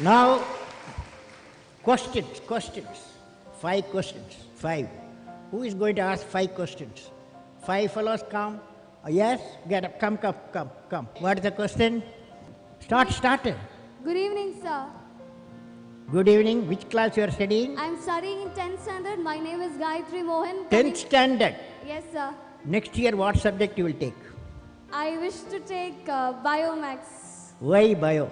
Now, questions. 5 questions. 5. Who is going to ask 5 questions? 5 fellows come. Yes? Get up. Come. What is the question? Start. Good evening, sir. Good evening. Which class you are studying? I'm studying in 10th standard. My name is Gayatri Mohan. 10th standard. Yes, sir. Next year, what subject you will take? I wish to take Biomax. Why bio?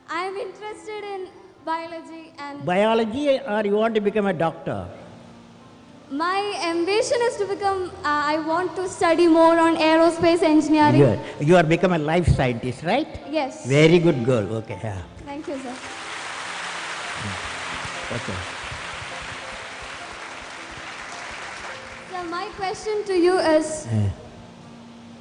I'm interested in biology and Biology, or you want to become a doctor? my ambition is to become, I want to study more on aerospace engineering. Good. You are become a life scientist, right? Yes. Very good girl. Okay. Yeah. Thank you, sir. Okay. So my question to you is,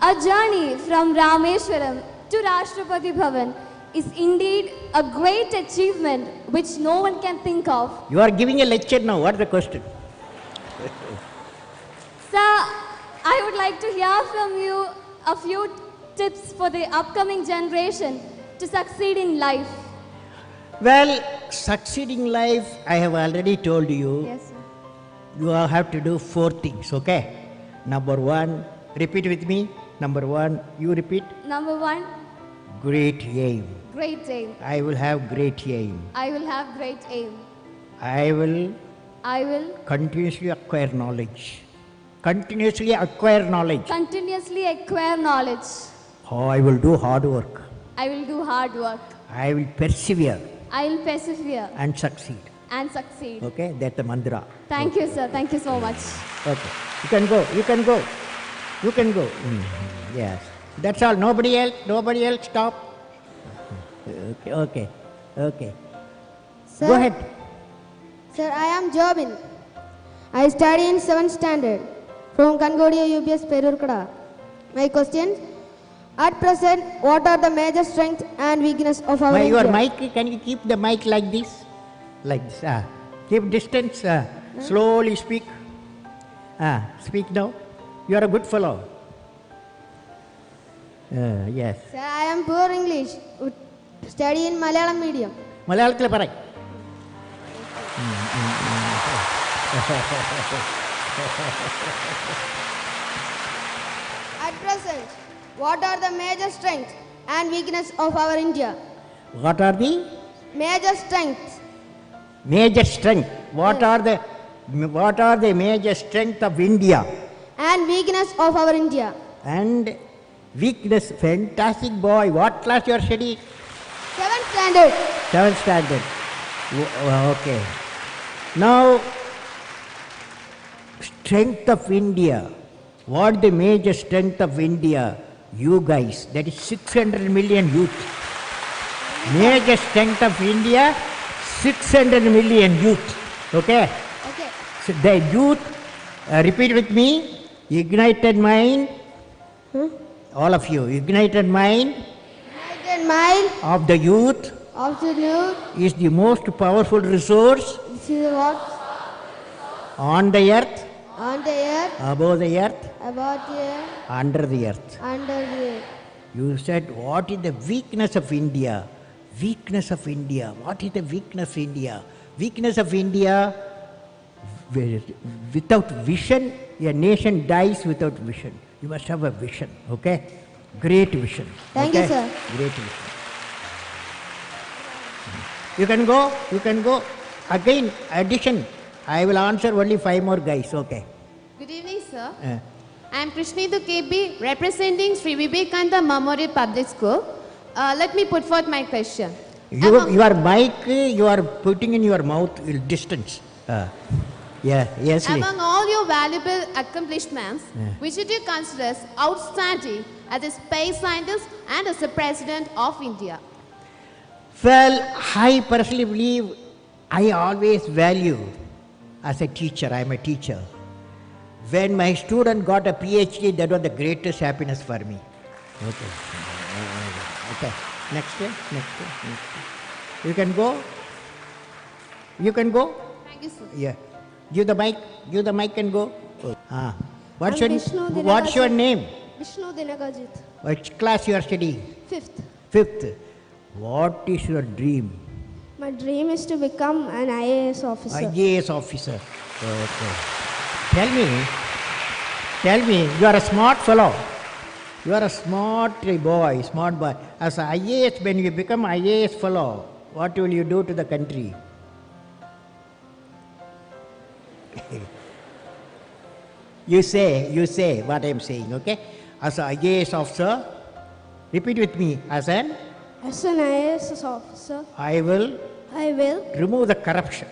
a journey from Rameshwaram to Rashtrapati Bhavan is indeed a great achievement which no one can think of. You are giving a lecture now. What is the question? Sir, I would like to hear from you a few tips for the upcoming generation to succeed in life. Well, succeeding life, I have already told you. Yes, sir. You have to do 4 things, okay? Number 1, repeat with me. Number 1, you repeat. Number 1, Great aim. great aim. I will have great aim. I will have great aim. I will I will continuously acquire knowledge. Continuously acquire knowledge. continuously acquire knowledge. Oh, I will do hard work. I will do hard work. I will persevere I will persevere and succeed. and succeed. Okay, that's the mantra. Thank you, sir. Thank you so much. Okay, you can go. Yes, that's all. Nobody else. Stop. Okay. Sir, Go ahead. Sir, I am Jobin. I study in 7th standard from Kangodia UPS Perurkada. My question: at present, what are the major strengths and weakness of our Your India? mic, can you keep the mic like this? Like this. Keep distance. Slowly speak. Speak now. You are a good fellow. Yes. Sir, I am poor English. Study in Malayalam medium. മലയാളത്തിൽ പറ. At present, what are the major strengths and weakness of our India? What are the Major strengths major strength? What are the major strength of India? and weakness of our India. And weakness. Fantastic boy. What class you are studying? 7th standard. 7th standard. Okay. Now, strength of India. What the major strength of India? You guys. That is 600 million youth. Major strength of India, 600 million youth. Okay? Okay. So the youth, repeat with me. Ignited mind. All of you. Ignited mind United mind of the youth of the youth. is the most powerful resource This is what on the earth, on the earth, above the earth, about the earth, under the earth. under the earth. You said, what is the weakness of India? Weakness of India. What is the weakness of India? Weakness of India, without vision, a nation dies without vision. You must have a vision, okay? Great vision. Thank you, okay? sir. Great vision. You can go. Again, addition. I will answer only 5 more guys, okay? Good evening, sir. Uh, I am Krishnendu KB, representing Sri Vivekananda Memorial Public School. Let me put forth my question. your mic, you are putting in your mouth distance. Yes. Among all your valuable accomplishments, which do you consider as outstanding as a space scientist and as a president of India? Well, I personally believe I always value as a teacher. I am a teacher. When my student got a PhD, that was the greatest happiness for me. Okay. Next year. You can go. Thank you, sir. Yeah. Give the mic and go. What's I'm your Vishnu What's your Dinakajit. name? Vishnu Dinakajit. Which class you are studying? 5th. 5th. What is your dream? My dream is to become an IAS officer. IAS officer. Okay. Tell me, you are a smart fellow. You are a smart boy, smart boy. As an IAS, when you become IAS fellow, what will you do to the country? You say what I am saying, okay? As an IAS officer, repeat with me, As an IAS officer, I will I will remove the corruption.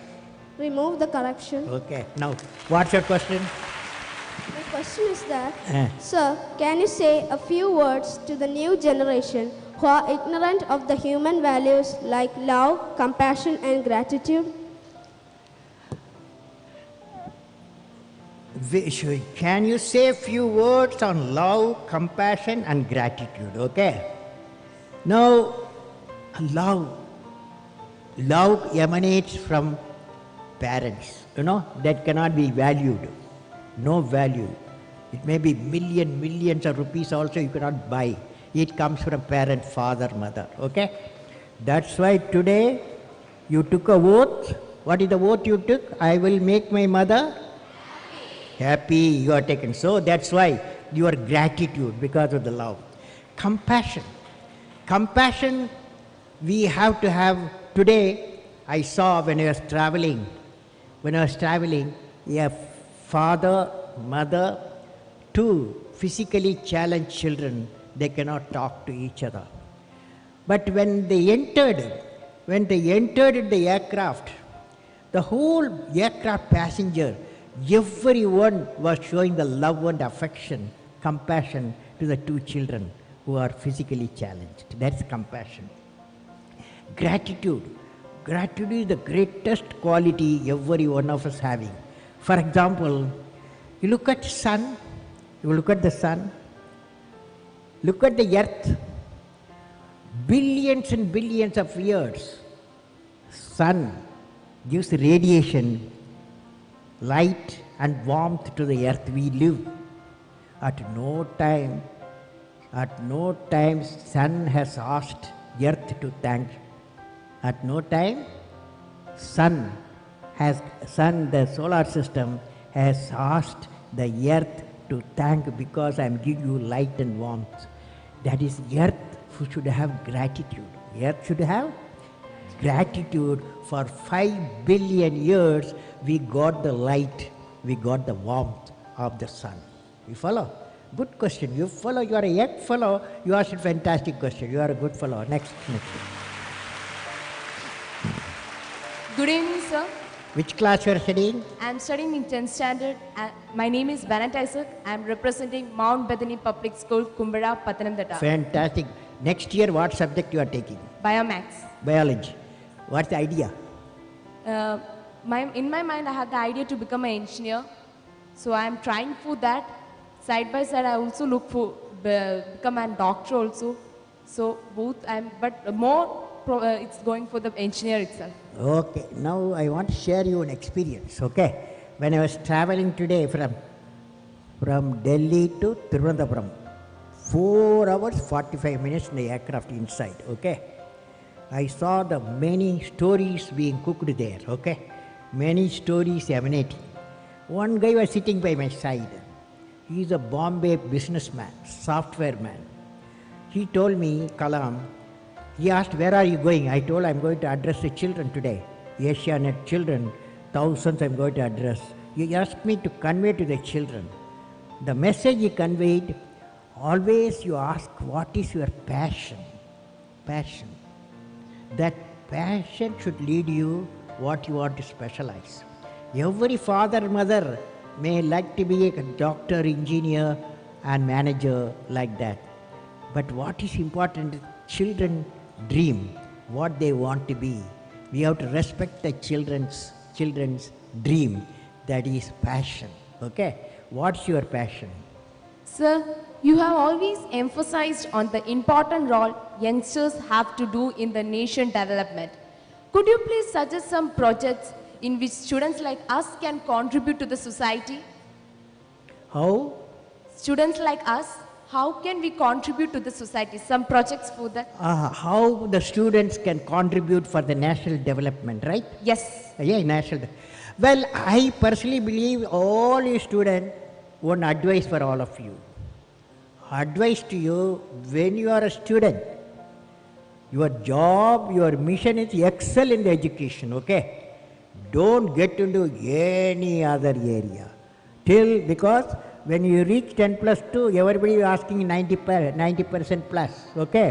remove the corruption. Okay, now, what's your question? My question is that, Eh. sir, can you say a few words to the new generation who are ignorant of the human values like love, compassion, and gratitude? Can you say a few words on love, compassion, and gratitude? Okay. Now, love emanates from parents. That cannot be valued. No value. It may be millions of rupees also you cannot buy. It comes from parent, father, mother. Okay. That's why today you took a oath. What is the oath you took? I will make my mother happy. You are taken. So that's why your gratitude because of the love. Compassion. Compassion we have to have. Today I saw when I was traveling, a father, mother, two physically challenged children, they cannot talk to each other. But when they entered the aircraft, the whole aircraft passenger, everyone was showing the love and affection, compassion to the two children who are physically challenged. That's compassion. Gratitude. Gratitude is the greatest quality every one of us having. For example, you look at the sun, look at the earth, billions and billions of years. Sun gives radiation, light and warmth to the earth we live. At no time sun has asked earth to thank. At no time the solar system has asked the earth to thank because I am giving you light and warmth. That is, earth should have gratitude. Earth should have gratitude. For 5 billion years we got the light, we got the warmth of the sun. You follow? Good question. You follow. You are a young fellow. You asked a fantastic question. You are a good fellow. Next. Good evening, sir. Which class you are studying? I am studying in 10th standard. My name is Bennett Isaac. I am representing Mount Bethany Public School, Kumbara, Pathanamthitta. Fantastic. Next year, what subject you are taking? Biomax. Biology. What's the idea? In my mind, I have the idea to become an engineer. So I am trying for that. Side by side, I also look for become a doctor also. So both, it's going for the engineer itself. Okay. Now I want to share you an experience. Okay. When I was traveling today from Delhi to Thiruvananthapuram, 4 hours 45 minutes in the aircraft inside. Okay. I saw the many stories being cooked there. Okay. Many stories emanating. One guy was sitting by my side. He is a Bombay businessman, software man. He told me, Kalam, he asked, where are you going? I told, I'm going to address the children today. Asianet children, thousands I'm going to address. He asked me to convey to the children. The message he conveyed, always you ask, what is your passion? Passion. That passion should lead you what you want to specialize. Every father, mother may like to be a doctor, engineer and manager like that. But what is important is children dream what they want to be. We have to respect the children's dream. That is passion. Okay? What's your passion? Sir, you have always emphasized on the important role youngsters have to do in the nation development. Could you please suggest some projects in which students like us can contribute to the society? How? Students like us, how can we contribute to the society? Some projects for that? How the students can contribute for the national development, right? Yes. Yeah, national. Well, I personally believe all you students, one advice for all of you. Advice to you, when you are a student, your job, your mission is excel in the education, okay? Don't get into any other area. Because when you reach 10 plus 2, everybody is asking 90% plus, okay?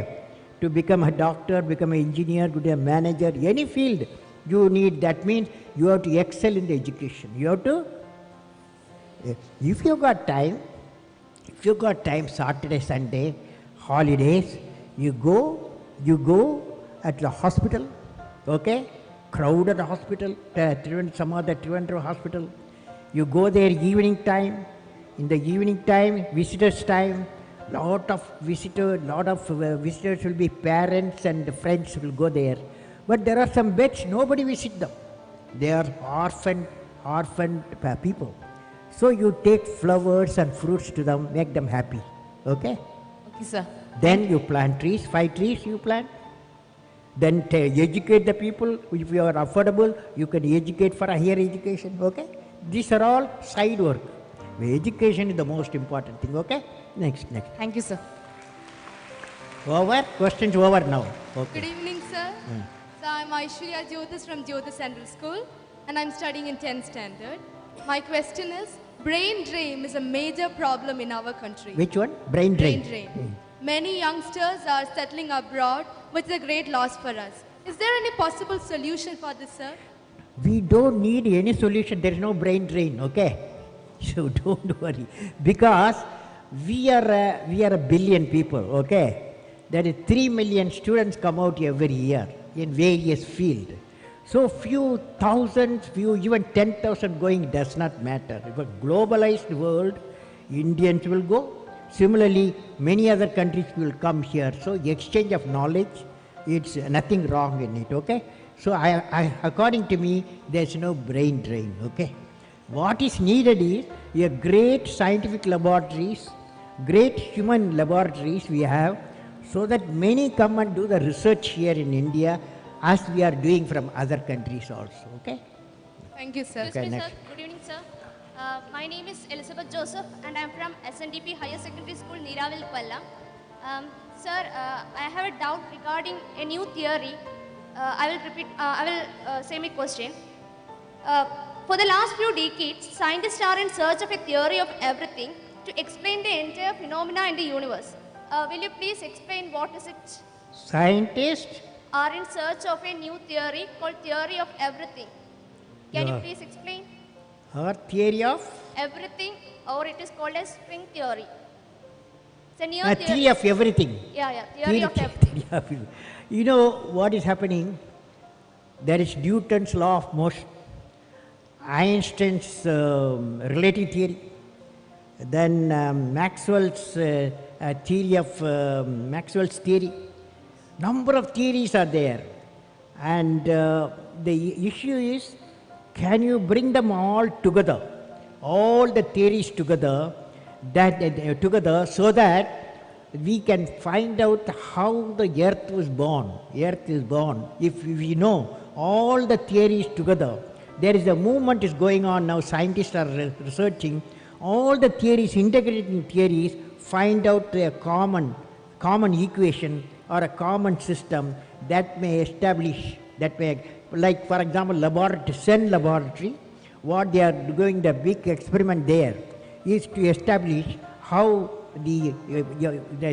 To become a doctor, become an engineer, become a manager, any field you need. That means you have to excel in the education. You have to, if you got time, Saturday, Sunday, holidays, you go at the hospital, okay? Crowded hospital, some other Trivandrum hospital. You go there evening time. In the evening time, visitors time, lot of visitors will be parents and friends will go there. But there are some beds, nobody visit them. They are orphaned people. So you take flowers and fruits to them, make them happy, okay? Okay, sir. Then you plant trees, 5 trees you plant. Then educate the people. If you are affordable, you can educate for a higher education, okay? These are all side work. Education is the most important thing, okay? Next. Thank you, sir. Over? Questions over now. Okay. Good evening, sir. So I'm Aishwarya Jyotis from Jyotis Central School, and I'm studying in 10th standard. My question is, brain drain is a major problem in our country. Which one? Brain drain. Brain drain. Many youngsters are settling abroad, which is a great loss for us. Is there any possible solution for this, sir? We don't need any solution. There is no brain drain, okay? So don't worry. Because we are a billion people, okay? There is 3 million students come out every year in various fields. So few thousands, even 10,000 going does not matter. If a globalized world, Indians will go. Similarly, many other countries will come here. So exchange of knowledge, it's nothing wrong in it, okay? So according to me, there's no brain drain, okay? What is needed is a great scientific laboratories, great human laboratories we have, so that many come and do the research here in India as we are doing from other countries also, okay? Thank you, sir. Okay, Excuse me, next. sir. Good evening, sir. My name is Elizabeth Joseph, and I'm from SNDP Higher Secondary School, Neeravil, Palla. Sir, I have a doubt regarding a new theory. I will say my question. For the last few decades, scientists are in search of a theory of everything to explain the entire phenomena in the universe. Will you please explain what is it? Scientists Are in search of a new theory called theory of everything. Can you Yeah. please explain? or theory of Everything, or it is called as string theory. It's a new theory of everything. Theory of everything. Theory of everything. You know what is happening? There is Newton's law of motion, Einstein's relative theory, then Maxwell's theory of Maxwell's theory. Number of theories are there, and the issue is, can you bring them all together, all the theories together, together, so that we can find out how the earth was born. Earth is born. If we know all the theories together, there is a movement is going on now. Scientists are researching all the theories, integrating theories, find out a common equation or a common system that may establish, like for example, CERN laboratory, what they are doing, the big experiment there is to establish how the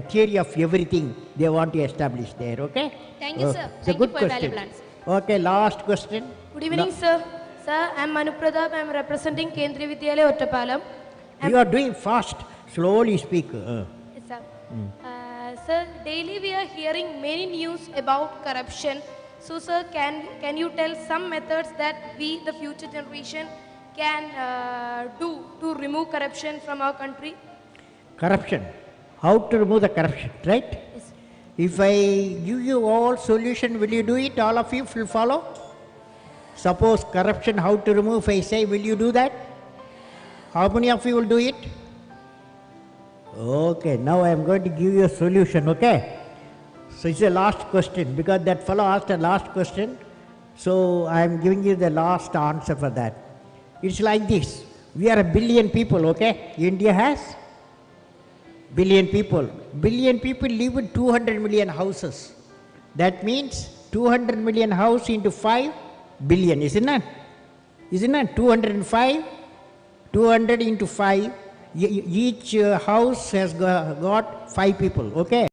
theory of everything they want to establish there, okay? Thank you, sir. It's a Thank good you for your question. valuable answer. Okay, last question. Good evening, sir. Sir, I am Manu Pradap. I am representing Kendriya Vidyalaya, Ottapalam. You are doing fast, slowly speak. Yes, sir. Sir, daily we are hearing many news about corruption. So, sir, can you tell some methods that we, the future generation, can do to remove corruption from our country? Corruption. How to remove the corruption, right? Yes. If I give you all solution, will you do it? All of you will follow? Suppose corruption, how to remove, if I say, will you do that? How many of you will do it? Okay, now I am going to give you a solution, okay? So it's the last question because that fellow asked a last question. So I am giving you the last answer for that. It's like this. We are a billion people, okay? India has billion people. Billion people live in 200 million houses. That means 200 million house into 5 billion, isn't it? Isn't it? 205, 200 into 5. Each house has got 5 people, okay?